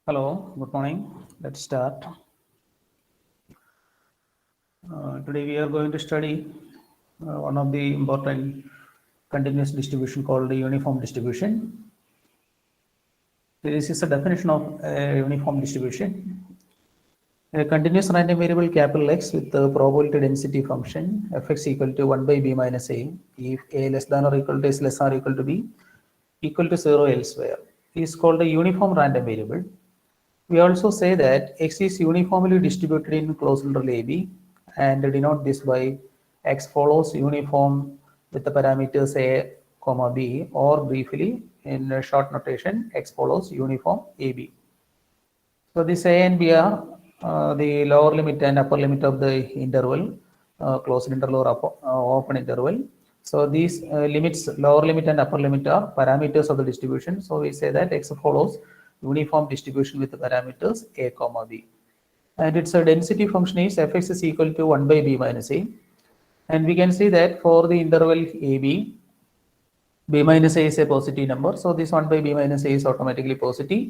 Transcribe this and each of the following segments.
Hello, good morning. Let's start. Today we are going to study one of the important continuous distribution called the uniform distribution. This is a definition of a uniform distribution. A continuous random variable capital X with the probability density function fx equal to 1 by b minus a if a less than or equal to is less or equal to b equal to 0 elsewhere is called a uniform random variable. We also say that X is uniformly distributed in closed interval AB and denote this by X follows uniform with the parameters A, comma B, or briefly in a short notation X follows uniform AB. So this A and B are the lower limit and upper limit of the interval, closed interval or open interval. So these limits, lower limit and upper limit are parameters of the distribution. So we say that X follows uniform distribution with the parameters A, comma B. And its density function is fx is equal to 1 by b minus a. And we can see that for the interval AB, b minus a is a positive number, so this 1 by b minus a is automatically positive,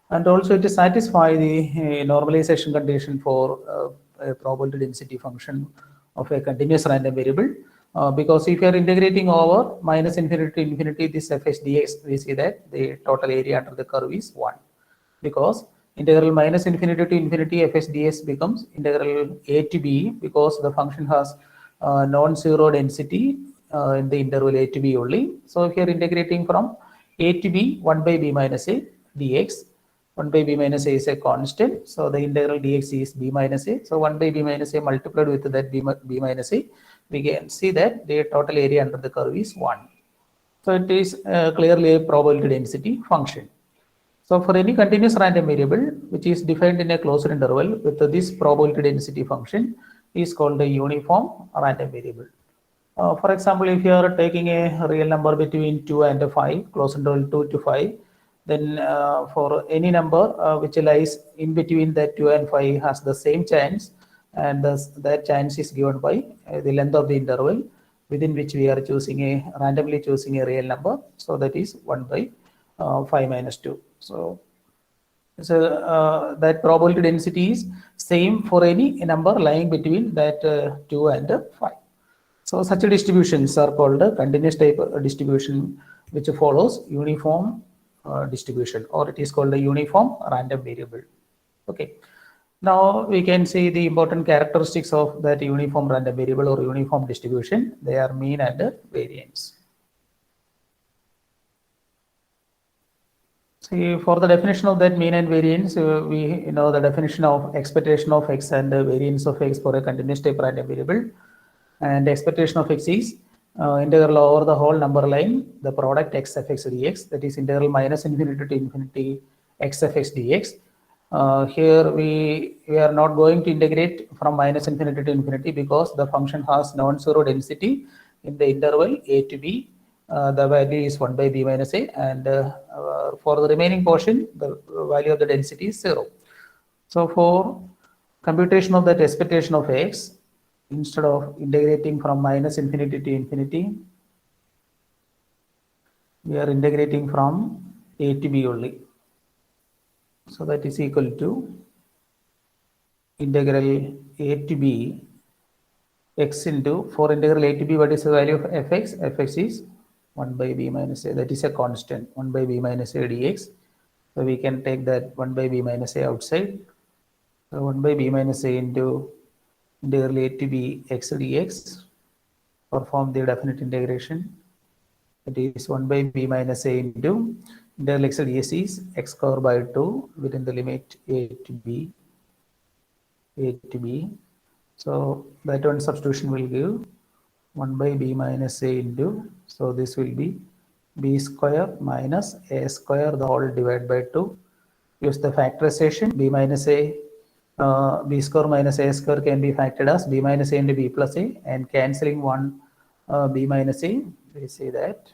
and also it satisfies the normalization condition for a probability density function of a continuous random variable, because if you are integrating over minus infinity to infinity this fx dx, we see that the total area under the curve is 1, because integral minus infinity to infinity fx ds becomes integral a to b, because the function has non-zero density in the interval a to b only. So if you are integrating from a to b, 1 by b minus a dx, 1 by b minus a is a constant, so the integral dx is b minus a. So 1 by b minus a multiplied with that b minus a, we can see that the total area under the curve is 1. So it is clearly a probability density function. So for any continuous random variable which is defined in a closed interval with this probability density function is called a uniform random variable. For example, if you are taking a real number between 2 and 5, closed interval 2 to 5, then for any number which lies in between that 2 and 5 has the same chance, and thus that chance is given by the length of the interval within which we are choosing a randomly choosing a real number. So that is 1 by 5 minus 2. So that probability density is same for any number lying between that 2 and 5. So such distributions are called a continuous type distribution which follows uniform distribution, or it is called a uniform random variable. Okay. Now we can see the important characteristics of that uniform random variable or uniform distribution. They are mean and variance. See, for the definition of that mean and variance, we know the definition of expectation of x and variance of x for a continuous type random variable. And expectation of x is integral over the whole number line, the product x f x dx, that is integral minus infinity to infinity x f x dx. Here we are not going to integrate from minus infinity to infinity because the function has non-zero density in the interval a to b. The value is 1 by b minus a, and for the remaining portion the value of the density is 0. So for computation of that expectation of x, instead of integrating from minus infinity to infinity, we are integrating from a to b only. So that is equal to integral a to b x into, for integral a to b, what is the value of fx? Fx is 1 by b minus a, that is a constant, 1 by b minus a dx. So we can take that 1 by b minus a outside. So 1 by b minus a into integral a to b x dx, perform the definite integration. It is 1 by b minus a into integral x ds is x square by 2 within the limit a to b, a to b. So that one substitution will give 1 by b minus a into, so this will be b square minus a square the whole divided by 2. Use the factorization, b minus a, b square minus a square can be factored as b minus a into b plus a, and cancelling one b minus a, we say that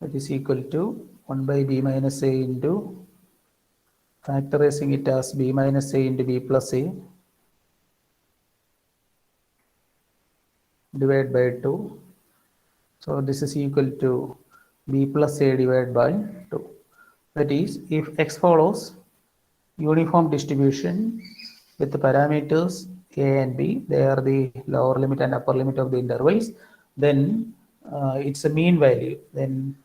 it is equal to 1 by b minus a into, factorizing it as b minus a into b plus a divided by 2. So this is equal to b plus a divided by 2. That is, if x follows uniform distribution with the parameters a and b, they are the lower limit and upper limit of the intervals, then it's a mean value. Then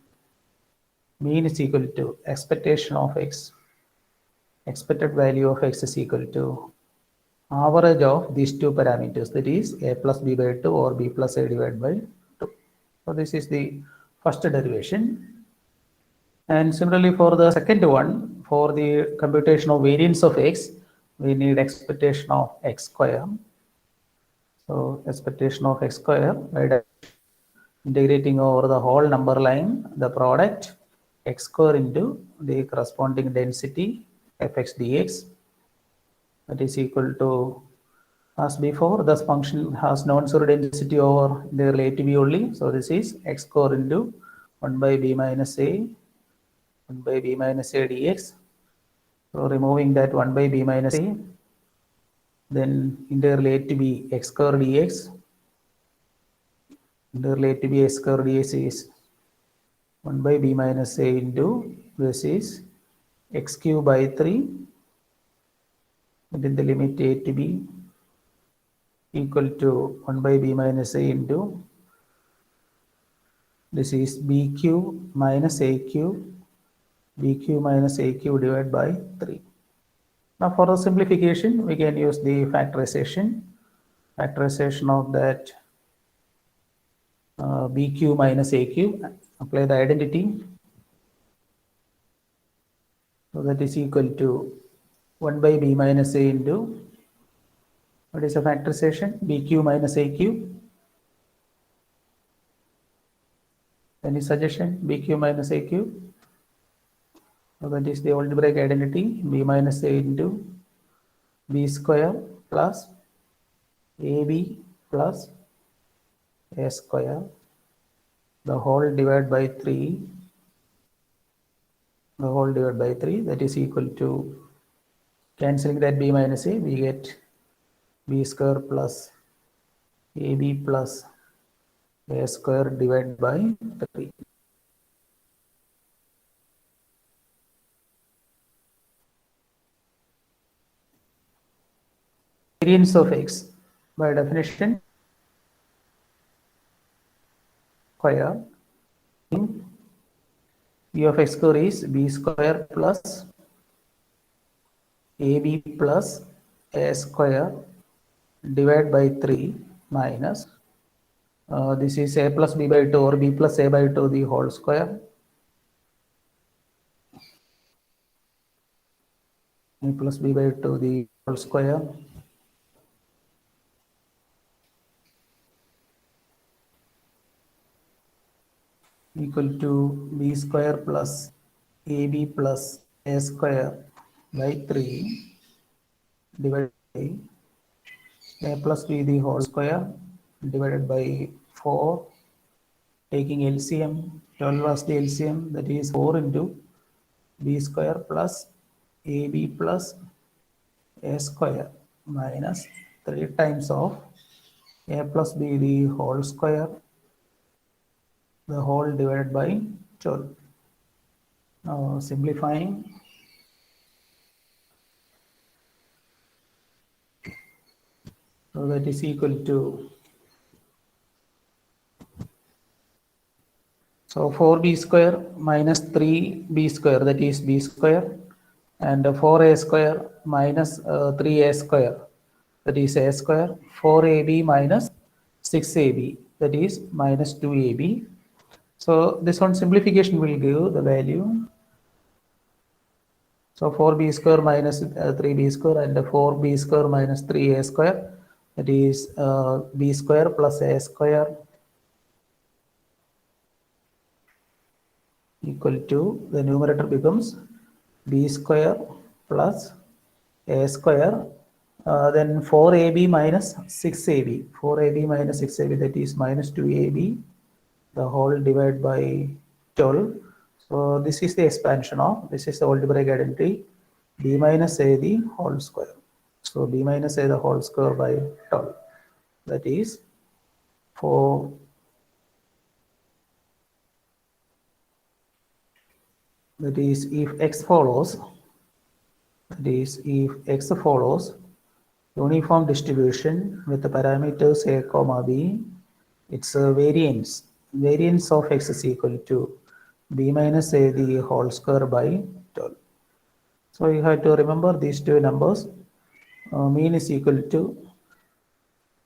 mean is equal to expectation of x. Expected value of x is equal to average of these two parameters, that is a plus b by 2 or b plus a divided by 2. So this is the first derivation. And similarly for the second one, for the computation of variance of x, we need expectation of x square. So expectation of x square by integrating over the whole number line, the product x square into the corresponding density fx dx, that is equal to, as before, this function has non-zero density over the relative only. So this is x square into 1 by b minus a, 1 by b minus a dx. So removing that 1 by b minus a, then interrelate to be x square dx. Interrelate to be x square dx is 1 by b minus a into, this is x cube by 3, within the limit a to b, equal to 1 by b minus a into, this is b cube minus a cube, b cube minus a cube divided by 3. Now for the simplification, we can use the factorization of that b cube minus a cube, apply the identity. So that is equal to 1 by b minus a into, what is the factorization? B cube minus a cube. Any suggestion? B cube minus a cube. So that is the algebraic identity, b minus a into b square plus ab plus a square, the whole divided by 3, the whole divided by 3, that is equal to, cancelling that b minus a, we get b square plus ab plus a square divided by 3. Variance of x, by definition, square, v of x square is b square plus ab plus a square divided by 3 minus, this is a plus b by 2 or b plus a by 2 the whole square, a plus b by 2 the whole square, equal to b square plus ab plus a square by 3 divided by a plus b the whole square divided by 4, taking LCM, 12 was the LCM, that is 4 into b square plus ab plus a square minus 3 times of a plus b the whole square, the whole divided by 12. Now simplifying, so that is equal to, so 4b square minus 3b square, that is b square, and 4a square minus 3a square, that is a square, 4ab minus 6ab, that is minus 2ab. So this one simplification will give the value. So 4b square minus 3b square and 4b square minus 3a square, that is b square plus a square equal to, the numerator becomes b square plus a square, then 4ab minus 6ab, 4ab minus 6ab, that is minus 2ab, the whole divided by 12. So this is the expansion of, this is the algebraic identity, b minus a the whole square. So b minus a the whole square by 12, that is 4 That is, if x follows, that is, if x follows uniform distribution with the parameters a comma b, its variance of x is equal to b minus a the whole square by 12. So you have to remember these two numbers. Mean is equal to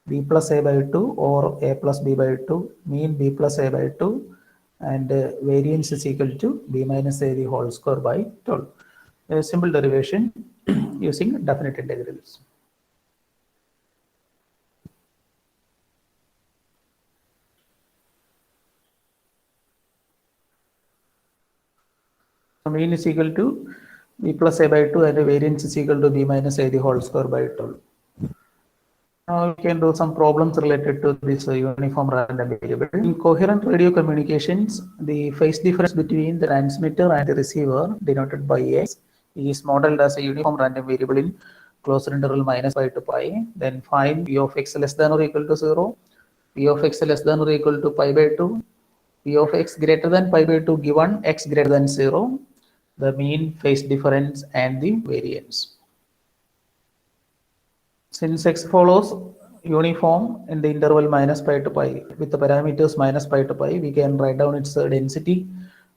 b plus a by 2 or a plus b by 2, mean b plus a by 2, and variance is equal to b minus a the whole square by 12. A simple derivation using definite integrals. So mean is equal to b plus a by 2 and the variance is equal to b minus a the whole square by 12. Now we can do some problems related to this uniform random variable. In coherent radio communications, the phase difference between the transmitter and the receiver, denoted by x, is modeled as a uniform random variable in closed interval minus pi to pi. Then find p of x less than or equal to 0, p of x less than or equal to pi by 2, p of x greater than pi by 2 given x greater than 0, the mean, phase difference, and the variance. Since x follows uniform in the interval minus pi to pi with the parameters minus pi to pi, we can write down its density.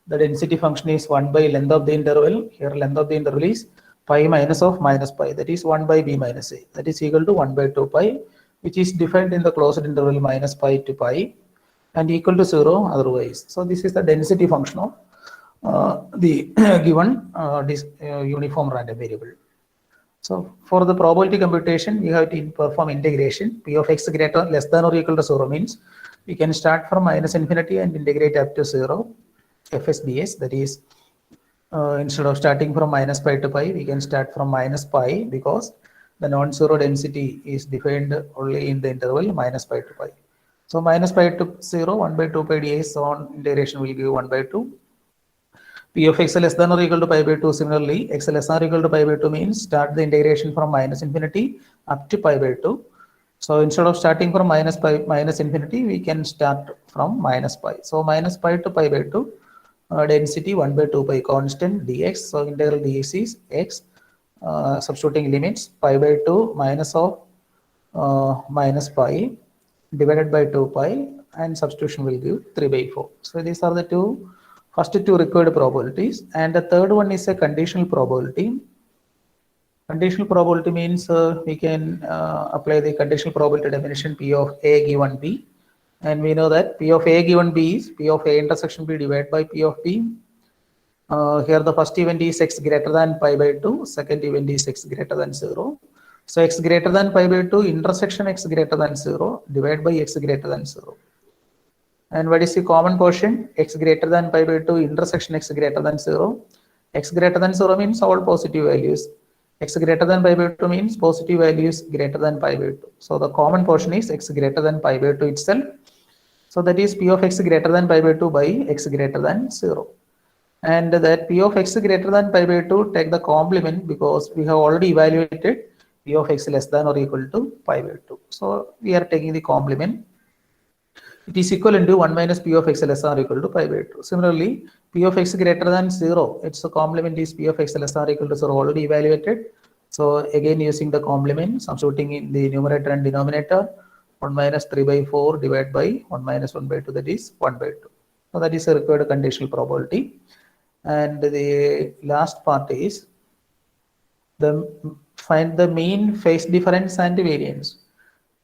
The density function is 1 by length of the interval. Here length of the interval is pi minus of minus pi, that is 1 by b minus a, that is equal to 1 by 2 pi, which is defined in the closed interval minus pi to pi and equal to 0 otherwise. So this is the density function of the given uniform random variable. So for the probability computation, we have to perform integration. P of x greater less than or equal to 0 means we can start from minus infinity and integrate up to 0 fs ds. That is, instead of starting from minus pi to pi, we can start from minus pi because the non-zero density is defined only in the interval minus pi to pi. So minus pi to 0, 1 by 2 pi ds on integration will give 1 by 2. P of x less than or equal to pi by 2. Similarly, x less than or equal to pi by 2 means start the integration from minus infinity up to pi by 2. So instead of starting from minus infinity, we can start from minus pi. So minus pi to pi by 2, density 1 by 2 pi constant dx. So integral dx is x, substituting limits pi by 2 minus of minus pi divided by 2 pi, and substitution will give 3 by 4. So these are the first two required probabilities, and the third one is a conditional probability. Conditional probability means we can apply the conditional probability definition P of A given B, and we know that P of A given B is P of A intersection B divided by P of B. Here the first event is x greater than pi by 2, second event is x greater than 0. So x greater than pi by 2 intersection x greater than 0 divided by x greater than 0. And what is the common quotient? X greater than pi by 2 intersection x greater than 0. X greater than 0 means all positive values. X greater than pi by 2 means positive values greater than pi by 2. So the common portion is x greater than pi by 2 itself. So that is P of x greater than pi by 2 by x greater than 0. And that P of x greater than pi by 2 take the complement because we have already evaluated P of x less than or equal to pi by 2. So we are taking the complement. It is equivalent to 1 minus P of x less than or equal to pi by 2. Similarly, P of x greater than 0, its complement is P of x less than or equal to 0 already evaluated. So again using the complement, substituting in the numerator and denominator, 1 minus 3 by 4 divided by 1 minus 1 by 2, that is 1 by 2. So that is a required conditional probability. And the last part is find the mean, phase difference, and variance.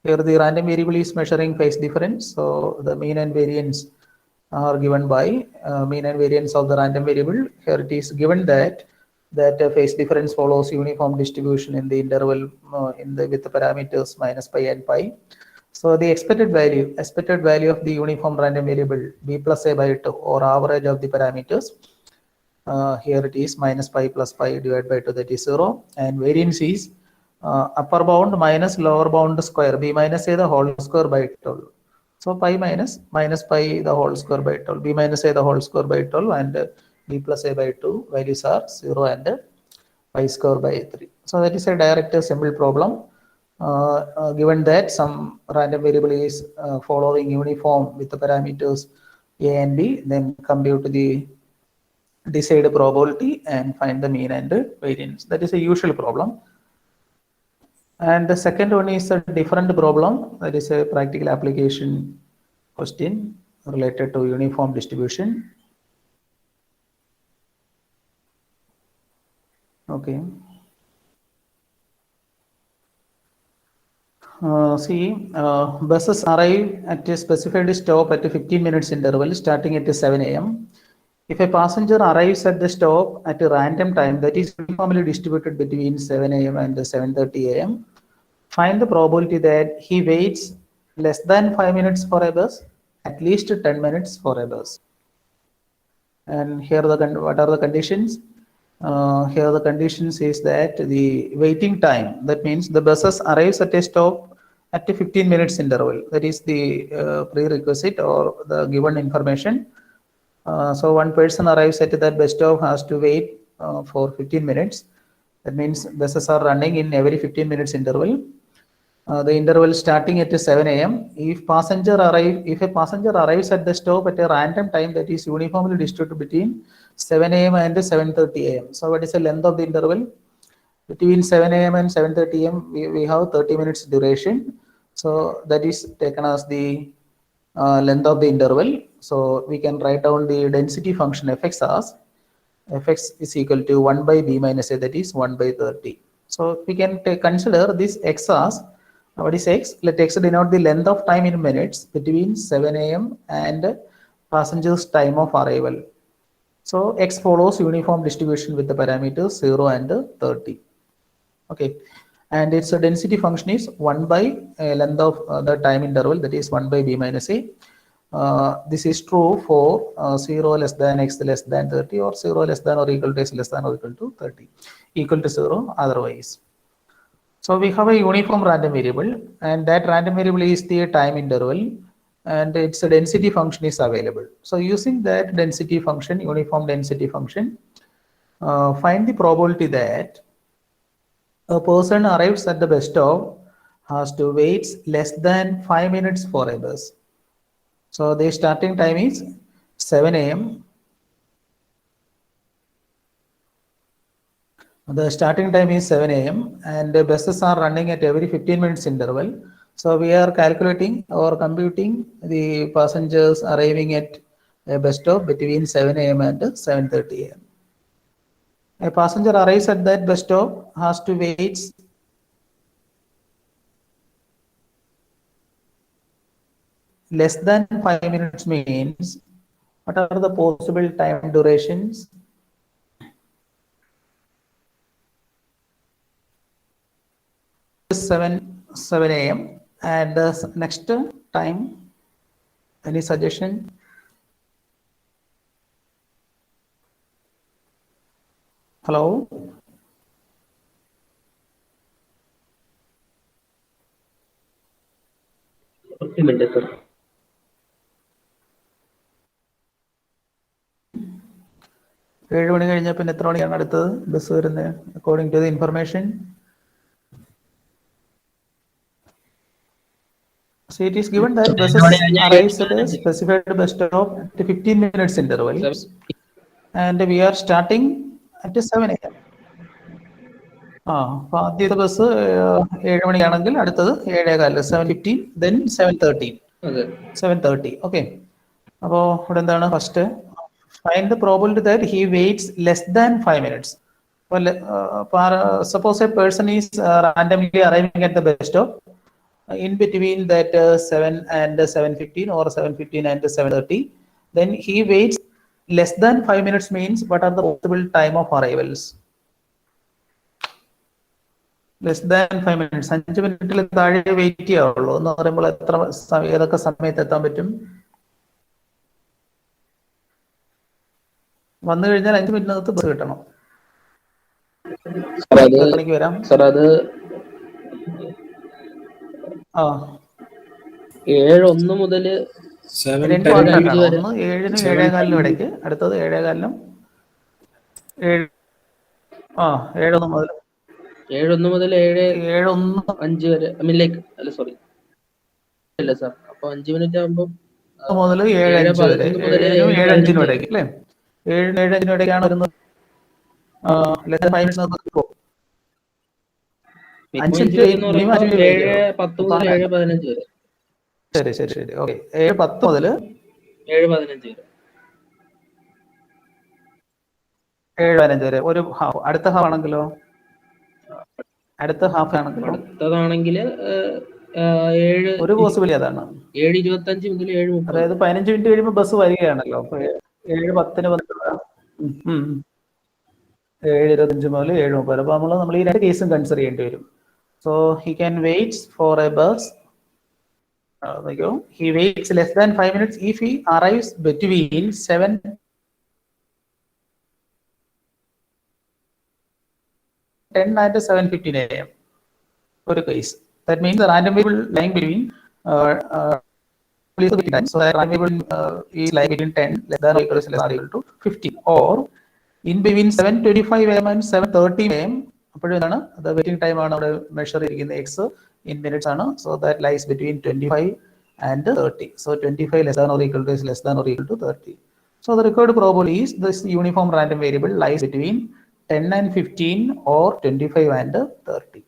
Here the random variable is measuring phase difference. So the mean and variance are given by mean and variance of the random variable. Here it is given that phase difference follows uniform distribution in the interval with the parameters minus pi and pi. So the expected value of the uniform random variable b plus a by 2 or average of the parameters. Here it is minus pi plus pi divided by 2, that is 0, and variance is upper bound minus lower bound square b minus a the whole square by 12. So pi minus pi the whole square by 12, b minus a the whole square by 12, and b plus a by 2 values are 0 and pi square by 3. So that is a direct simple problem. Given that some random variable is following uniform with the parameters a and b, then compute the decide a probability and find the mean and variance. That is a usual problem. And the second one is a different problem. That is a practical application question related to uniform distribution. Okay. Buses arrive at a specified stop at a 15 minutes interval starting at 7 a.m. If a passenger arrives at the stop at a random time that is uniformly distributed between 7 a.m. and 7:30 a.m., find the probability that he waits less than 5 minutes for a bus, at least 10 minutes for a bus. And here are what are the conditions? Here the conditions is that the waiting time, that means the buses arrives at a stop at a 15 minutes interval. That is the prerequisite or the given information. So one person arrives at that bus stop has to wait for 15 minutes. That means buses are running in every 15 minutes interval. The interval starting at 7 a.m. If a passenger arrives at the stop at a random time that is uniformly distributed between 7 a.m. and 7:30 a.m. So what is the length of the interval? Between 7 a.m. and 7:30 a.m. we have 30 minutes duration. So that is taken as the length of the interval. So we can write down the density function fx as fx is equal to 1 by b minus a, that is 1 by 30. So we can consider this x as, what is x? Let x denote the length of time in minutes between 7 a.m. and passenger's time of arrival. So x follows uniform distribution with the parameters 0 and 30. Okay, and its density function is 1 by length of the time interval, that is 1 by b minus a. This is true for 0 less than x less than 30, or 0 less than or equal to x less than or equal to 30, equal to 0 otherwise. So we have a uniform random variable, and that random variable is the time interval, and its density function is available. So using that density function, uniform density function, find the probability that a person arrives at the bus stop has to wait less than 5 minutes for a bus. So the starting time is 7 a.m. The starting time is 7 a.m. and the buses are running at every 15 minutes interval. So we are calculating or computing the passengers arriving at a bus stop between 7 a.m. and 7:30 a.m. A passenger arrives at that bus stop has to wait less than 5 minutes means what are the possible time durations? Seven a.m. and next time, any suggestion? Hello? Okay, minute, sir. According to the information. So it is given that buses arrives at a specified bus stop at 15 minutes interval, and we are starting at 7 a.m. ആദ്യത്തെ bus 7 മണിയാണെങ്കിൽ അടുത്തത് 7:15, 7:15, then 7:30. 7:30. Okay. അപ്പോൾ ഇവിടെ എന്താണ് first find the probability that he waits less than 5 minutes. Well, suppose a person is randomly arriving at the bus stop in between that 7 and 7:15 or 7:15 and 7:30, then he waits less than 5 minutes means what are the possible time of arrivals? Less than 5 minutes. 5 മിനിറ്റിൽ താഴെ wait ചെയ്യാവുള്ളൂ എന്ന് പറയുമ്പോൾ ഏതൊക്കെ സമയത്ത് എത്താൻ പറ്റും? വന്നു കഴിഞ്ഞാൽ 5 മിനിറ്റിനകത്ത് ബസ് കിട്ടണം. വരാം. 7:01 മുതൽ 7:5 ഒന്ന് 7-നും 7:15 ഇടയ്ക്ക്, അടുത്തത് 7:15 7:01 മുതൽ 7:05 വരെ. അല്ല സോറി, അല്ല സാർ, അപ്പൊ 5 മിനിറ്റ് ആകുമ്പോൾ മുതൽ 7:05 വരെ, 7:05 ഇടയ്ക്ക് അല്ലേ? 7-നും 7:05 ഇടയ്ക്കാണ് വരുന്നത്. ലെസ് ദാൻ 5 മിനിറ്റ്സ് നിർത്തുമ്പോൾ 5 മിനിറ്റ് മിനിമം 5 മിനിറ്റ് വെയിറ്റ് ചെയ്യണം. 7:10 മുതൽ 7:15 വരെ. ശരി. ഓക്കെ. 7:10 മുതൽ 7:15 വരെ. 7:15 വരെ ഒരു ഹാഫ്. അടുത്ത ഹാഫ് ആണെങ്കിലോ? അടുത്തതാണെങ്കിൽ ഒരു പോസിബിലിറ്റി അതാണ്. 7:25 മുതൽ 7:30. അതായത് 15 മിനിറ്റ് കഴിയുമ്പോൾ ബസ് വരികയാണല്ലോ. അപ്പൊ 7:10 വന്നിട്ടുള്ള 7:25 മുതൽ 7:30. അപ്പൊ നമ്മൾ ഈ രണ്ട് കേസും കൺസിഡർ ചെയ്യേണ്ടി വരും. So he can wait for a bus. He waits less than 5 minutes if he arrives between 7:10 and 7:15 a.m. ഒരു case. That means the random variable lying between so that random variable is lying between 10 less than or equal to 15 or in between 7:25 a.m. and 7:30 a.m. അപ്പോഴാണ് the waiting time ആണ് അവിടെ measure ചെയ്തിരിക്കുന്നത്. x in minutes ആണ്. So that lies between 25 and 30. So 25 less than or equal to is less than or equal to 30. So the required probability is this uniform random variable lies between 10 and 15 or 25 and 30.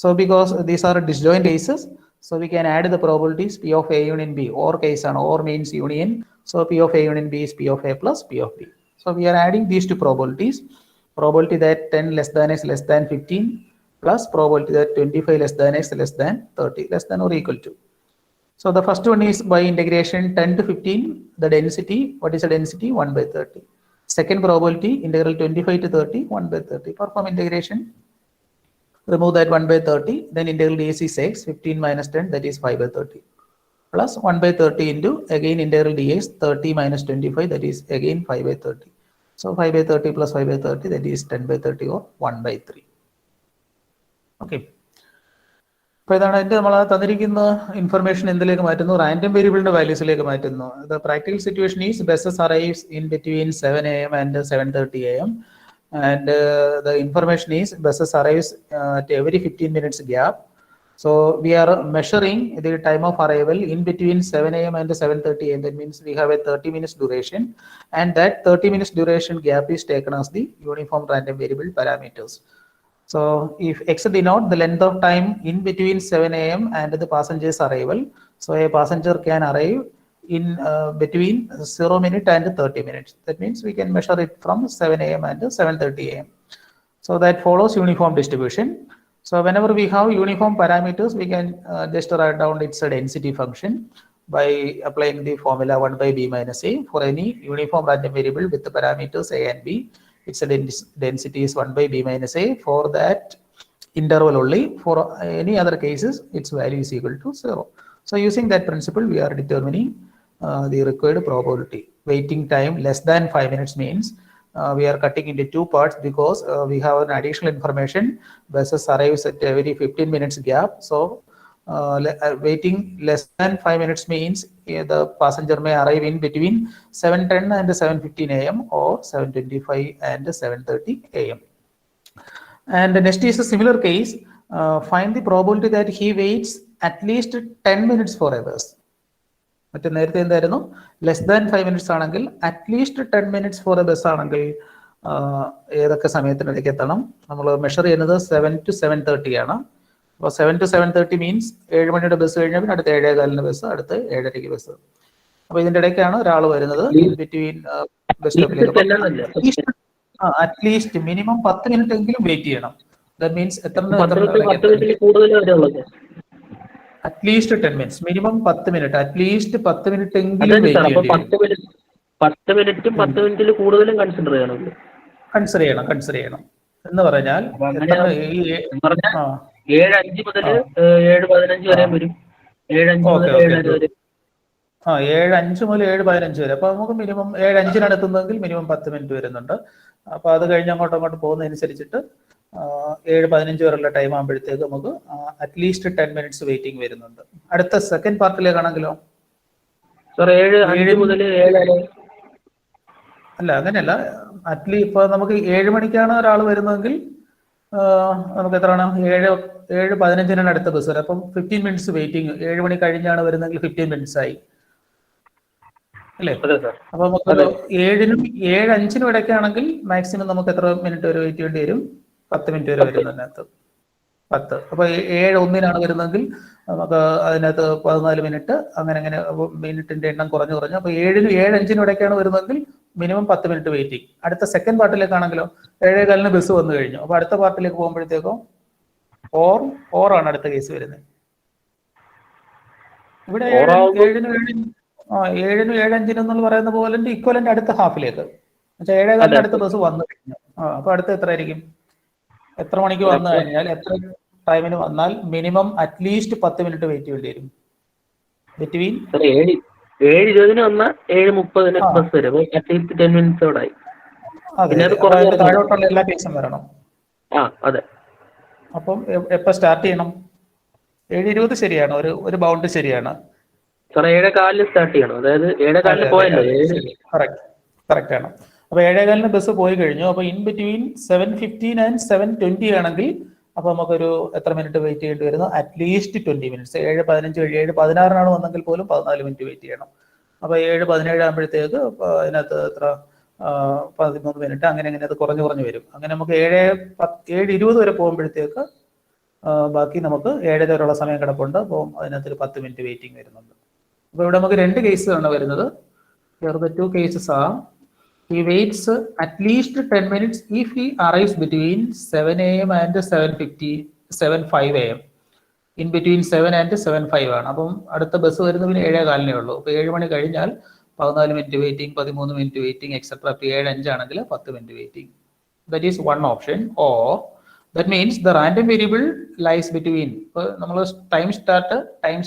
So because these are disjoint cases, so we can add the probabilities P of A union B. Or case and or means union. So P of A union B is P of A plus P of B. So we are adding these two probabilities. Probability that 10 less than is less than 15 plus probability that 25 less than is less than 30, less than or equal to. So the first one is by integration 10 to 15, the density, what is the density? 1/30. Second probability, integral 25 to 30, 1/30. Perform integration, remove that 1/30, then integral dx is x, 15 minus 10, that is 5/30. Plus 1/30 into, again integral dx, 30 minus 25, that is again 5/30. So 5/30 plus 5/30, that is 10/30 or 1/3. Okay. അപ്പോൾ ഇതാണ് അതിൻ്റെ നമ്മൾ തന്നിരിക്കുന്ന information എന്തിലേക്ക് മാറ്റുന്നു? Random വേരിയബിളിന്റെ വാല്യൂസിലേക്ക് മാറ്റുന്നു. The practical situation is buses arrives in between 7 AM and 7:30 AM and the information is buses arrives at every 15 minutes gap. So we are measuring the time of arrival in between 7 AM and 7:30 AM. That means we have a 30 minutes duration, and that 30 minutes duration gap is taken as the uniform random variable parameters. So if x denote the length of time in between 7 AM and the passenger's arrival, so a passenger can arrive in between 0 minute and 30 minutes. That means we can measure it from 7 AM and 7:30 AM. So that follows uniform distribution. So whenever we have uniform parameters, we can just write down its density function by applying the formula 1/b minus a for any uniform random variable with the parameters a and b. Its density is 1/b minus a for that interval only. For any other cases, its value is equal to 0. So using that principle, we are determining the required probability. Waiting time less than 5 minutes means we are cutting into two parts because we have an additional information. Buses arrives at every 15 minutes gap. So waiting less than 5 minutes means the passenger may arrive in between 7:10 and 7:15 AM or 7:25 and 7:30 AM. And the next is a similar case. Find the probability that he waits at least 10 minutes for a bus. മറ്റേ നേരത്തെ എന്തായിരുന്നു? Less than 5 minutes ആണെങ്കിൽ at least 10 minutes four a bus ആണെങ്കിൽ ഏതൊക്കെ സമയത്തിനിടയ്ക്ക് എത്തണം? നമ്മൾ measure ചെയ്യുന്നത് 7 to 7:30 ആണ്. അപ്പോൾ 7 to 7:30 മീൻസ് 7 മണിയുടെ ബസ് കഴിഞ്ഞാൽ പിന്നെ അടുത്ത 7:15 ബസ്, അടുത്ത് 7:30 ബസ്. അപ്പൊ ഇതിന്റെ ഇടയ്ക്കാണ് ഒരാൾ വരുന്നത്. ബിറ്റ്വീൻ ബസ് സ്റ്റോപ്പിലേക്ക് അറ്റ്ലീസ്റ്റ് മിനിമം 10 മിനിറ്റ് എങ്കിലും വെയിറ്റ് ചെയ്യണം. That means at least 10 minutes, minimum 10 minute, at least 10 minute എങ്കിലും വെയിറ്റ് ചെയ്യണം. 10 മിനിറ്റും 10 മിനിറ്റിൽ കൂടുതലും കൺസിഡർ ചെയ്യണം എന്ന് പറഞ്ഞാൽ 7:05 മുതൽ 7:15 വരെ വരും. 7:05 മുതൽ 7:15 വരെ. 7:05 മുതൽ 7:15 വരെ. അപ്പൊ നമുക്ക് മിനിമം 7:05 എത്തുന്നതെങ്കിൽ മിനിമം 10 മിനിറ്റ് വരുന്നുണ്ട്. അപ്പൊ അത് കഴിഞ്ഞ് അങ്ങോട്ട് പോകുന്നതനുസരിച്ചിട്ട് 7:15 വരെയുള്ള ടൈം ആകുമ്പോഴത്തേക്ക് നമുക്ക് അറ്റ്ലീസ്റ്റ് 10 മിനിറ്റ്സ് വെയിറ്റിംഗ് വരുന്നുണ്ട്. അടുത്ത സെക്കൻഡ് പാർട്ടിലേക്കാണെങ്കിലോ അല്ല, അങ്ങനെയല്ല. ഇപ്പൊ നമുക്ക് 7 മണിക്കാണ് ഒരാൾ വരുന്നതെങ്കിൽ നമുക്ക് എത്രയാണ്? 7:15 അടുത്ത ബസ് വരെ. അപ്പം 15 മിനിറ്റ്സ് വെയിറ്റിംഗ്. 7 മണി കഴിഞ്ഞാണ് വരുന്നതെങ്കിൽ 15 മിനിറ്റ്സ് ആയി. അല്ലേ? അതെ സാർ. അപ്പൊ നമുക്കൊരു അതെ 7-നും 7:05-നും ഇടയ്ക്കാണെങ്കിൽ മാക്സിമം നമുക്ക് എത്ര മിനിറ്റ് വരെ വെയിറ്റ് ചെയ്യേണ്ടി വരും? 10 മിനിറ്റ് വരെ 10. വരും അതിനകത്ത്. 10. അപ്പൊ 7:01-നാണ് വരുന്നതെങ്കിൽ നമുക്ക് അതിനകത്ത് 14 മിനിറ്റ് അങ്ങനെ അങ്ങനെ മിനിറ്റിന്റെ എണ്ണം കുറഞ്ഞു കുറഞ്ഞു. അപ്പൊ 7-നും 7:05-നും ഇടയ്ക്കാണ് വരുന്നതെങ്കിൽ മിനിമം 10 മിനിറ്റ് വെയിറ്റിംഗ്. അടുത്ത സെക്കൻഡ് പാർട്ടിലേക്കാണെങ്കിലോ 7:15-ന് ബസ് വന്നു കഴിഞ്ഞു. അപ്പൊ അടുത്ത പാർട്ടിലേക്ക് പോകുമ്പോഴത്തേക്കോ 4 ആണ് അടുത്ത കേസ് വരുന്നത്. ഇവിടെ 7-നും 7:05 എന്ന് പറയുന്ന പോലെ ഇക്വലന്റ് അടുത്ത ഹാഫിലേക്ക്, എന്നുവെച്ചാൽ 7:15-ന് അടുത്ത ബസ് വന്നു കഴിഞ്ഞു. അപ്പൊ അടുത്ത എത്ര ആയിരിക്കും? എത്ര മണിക്ക് വന്നു കഴിഞ്ഞാൽ എത്ര ടൈമിന് വന്നാൽ മിനിമം അറ്റ്ലീസ്റ്റ് 10 മിനിറ്റ് വെയിറ്റ് ചെയ്യേണ്ടി വരും? ബിറ്റ്വീൻ 7:20-ന് വന്നാൽ 7:30-ന് ബസ് വരും. അറ്റ്ലീസ്റ്റ് 10 മിനിറ്റ്സോടായി. അതെ, താഴോട്ടുള്ള എല്ലാ കേസും വരണം. അതെ. അപ്പം എപ്പോ സ്റ്റാർട്ട് ചെയ്യണം? 7:20 ശരിയാണ്, ഒരു ബൗണ്ട് ശരിയാണ്. 7:15 സ്റ്റാർട്ട് ചെയ്യണം. അതായത് 7:15 പോയല്ലോ. കറക്റ്റ് ആണ്. അപ്പൊ 7:15-ന് ബസ് പോയി കഴിഞ്ഞു. അപ്പൊ ഇൻ ബിറ്റ്വീൻ 7:15 ആൻഡ് 7:20 ആണെങ്കിൽ അപ്പൊ നമുക്കൊരു എത്ര മിനിറ്റ് വെയിറ്റ് ചെയ്യേണ്ടി വരുന്നു? At least 20 minutes. 7:15 7:16-നാണ് വന്നെങ്കിൽ പോലും 14 മിനിറ്റ് വെയിറ്റ് ചെയ്യണം. അപ്പൊ 7:17 ആകുമ്പോഴത്തേക്ക് അതിനകത്ത് എത്ര 13 മിനിറ്റ് അങ്ങനെ അങ്ങനെ അത് കുറഞ്ഞു വരും. അങ്ങനെ നമുക്ക് 7:20 വരെ പോകുമ്പോഴത്തേക്ക് ബാക്കി നമുക്ക് 7:30 വരെയുള്ള സമയം കിടപ്പുണ്ട്. അപ്പോൾ അതിനകത്തൊരു 10 മിനിറ്റ് വെയിറ്റിംഗ് വരുന്നുണ്ട്. അപ്പോൾ ഇവിടെ നമുക്ക് 2 കേസുകളാണ് വരുന്നത്. Here the 2 cases are: he waits at least 10 minutes if he arrives between 7 a.m. and 7:05 a.m. In between 7 and 7:05 ആണ്. അപ്പം അടുത്ത ബസ് വരുന്നത് പിന്നെ 7:15-നേ ഉള്ളൂ. അപ്പോൾ 7 മണി കഴിഞ്ഞാൽ 14 minute waiting, 13 minute waiting etcetera. 7:05 ആണെങ്കിൽ 10 minute waiting. That is one option. Or that means the random variable lies between. നമ്മൾ ടൈം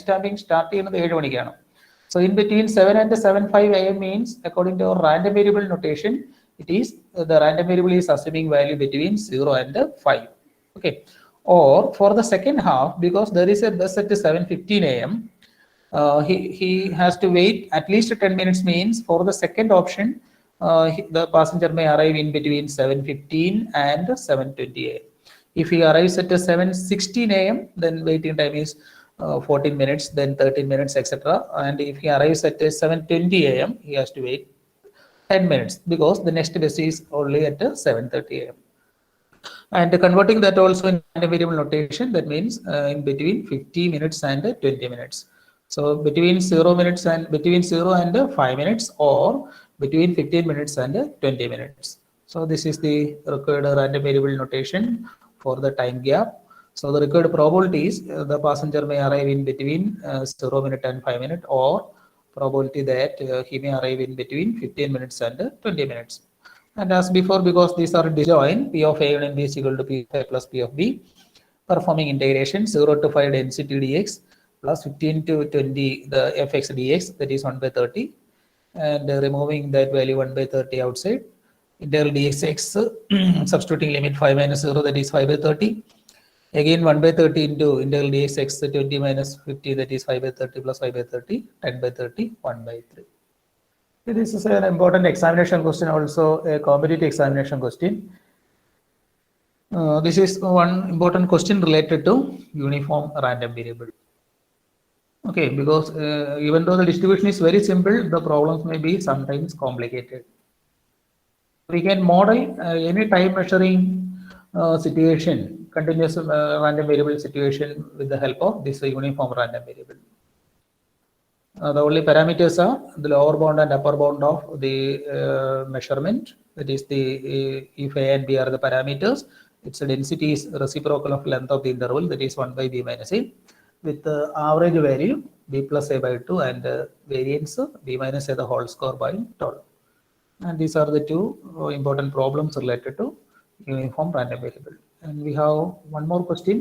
സ്റ്റാമ്പിംഗ് സ്റ്റാർട്ട് ചെയ്യുന്നത് 7 മണിക്കാണ്. So in between 7 and 7:05 a.m. means, according to our random variable notation, it is the random variable is assuming value between 0 and 5. Okay. Or for the second half, because there is a bus at 7:15 a.m., he has to wait at least 10 minutes. Means for the second option, the passenger may arrive in between 7:15 and 7:20 a.m. If he arrives at 7:16 a.m., then waiting time is 14 minutes, then 13 minutes, etc. And if he arrives at 7:20 a.m., he has to wait 10 minutes because the next bus is only at 7:30 a.m. And converting that also in random variable notation, that means in between 50 minutes and 20 minutes. So between 0 and 5 minutes, or between 15 minutes and 20 minutes. So this is the required random variable notation for the time gap. So the required probability is the passenger may arrive in between 0 minute and 5 minute, or probability that he may arrive in between 15 minutes and 20 minutes. And as before, because these are disjoint, P of A and B is equal to P of A plus P of B, performing integration 0 to 5 density dx plus 15 to 20 the fx dx, that is 1/30, and removing that value 1/30 outside, integral dx substituting limit 5 minus 0, that is 5/30. Again 1/30 into integral dx x 20 minus 50, that is 5/30 plus 5/30, 10/30, 1/3. This is an important examination question, also a competitive examination question. This is one important question related to uniform random variable. Okay, because even though the distribution is very simple, the problems may be sometimes complicated. We can model any time measuring situation, continuous random variable situation, with the help of this uniform random variable. The only parameters are the lower bound and upper bound of the measurement. That is the if A and B are the parameters, its density is reciprocal of length of the interval, that is 1/b minus a, with the average value b plus a by 2 and variance b minus a the whole square by 12. And these are the two important problems related to uniform random variable. And we have one more question.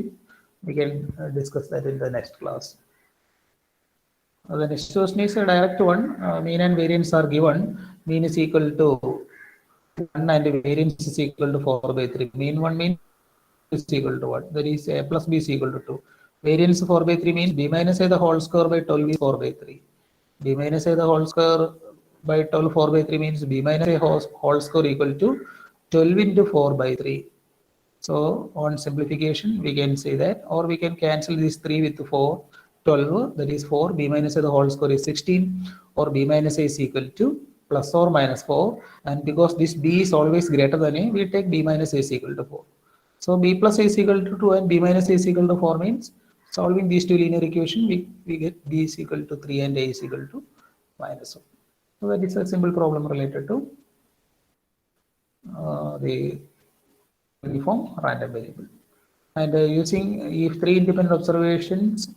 We can discuss that in the next class. The next question is a direct one. Mean and variance are given. Mean is equal to 1 and variance is equal to 4/3. Mean 1 mean is equal to 1. That is a plus b is equal to 2. Variance 4/3 means b minus a the whole square by 12 is 4/3. b minus a the whole square by 12 4/3 means b minus a whole square equal to 12 into 4/3. So on simplification, we can say that, or we can cancel this 3 with 4. 12, that is 4, b minus a the whole square is 16, or b minus a is equal to plus or minus 4, and because this b is always greater than a, we take b minus a is equal to 4. So b plus a is equal to 2 and b minus a is equal to 4 means solving these two linear equations, we get b is equal to 3 and a is equal to minus 1. So that is a simple problem related to the uniform random variable. And using if three independent observations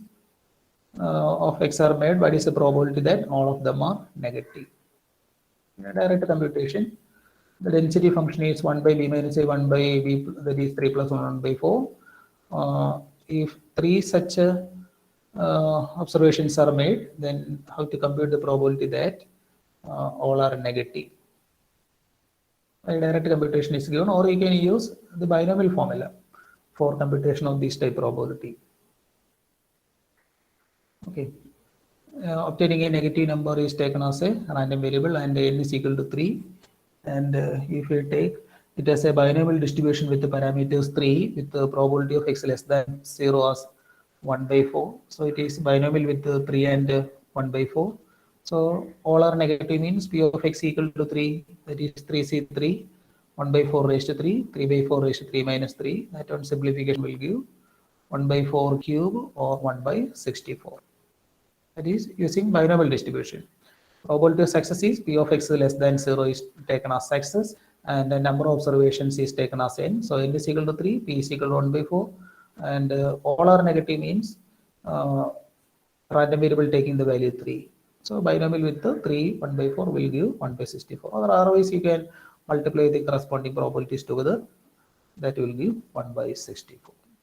of x are made, what is the probability that all of them are negative? In a direct computation, the density function is 1 by b minus a 1 by b, that is 3 plus 1 by 4. If three such observations are made, then how to compute the probability that all are negative? A direct computation is given, or you can use the binomial formula for computation of this type probability. Okay. Obtaining a negative number is taken as a random variable and n is equal to 3. And if we take it as a binomial distribution with the parameters 3 with the probability of x less than 0 as 1 by 4. So it is binomial with 3 and 1 by 4. So all are negative means p of x equal to 3, that is 3c3, 1 by 4 raised to 3, 3 by 4 raised to 3 minus 3. That one simplification will give 1 by 4 cube or 1 by 64. That is using binomial distribution. Probability of success is p of x less than 0 is taken as success, and the number of observations is taken as n. So n is equal to 3, p is equal to 1 by 4, and all are negative means random variable taking the value 3. So binomial with the 3, 1 by 4 will give 1 by 64. Or otherwise you can multiply the corresponding probabilities together. That will give 1 by 64.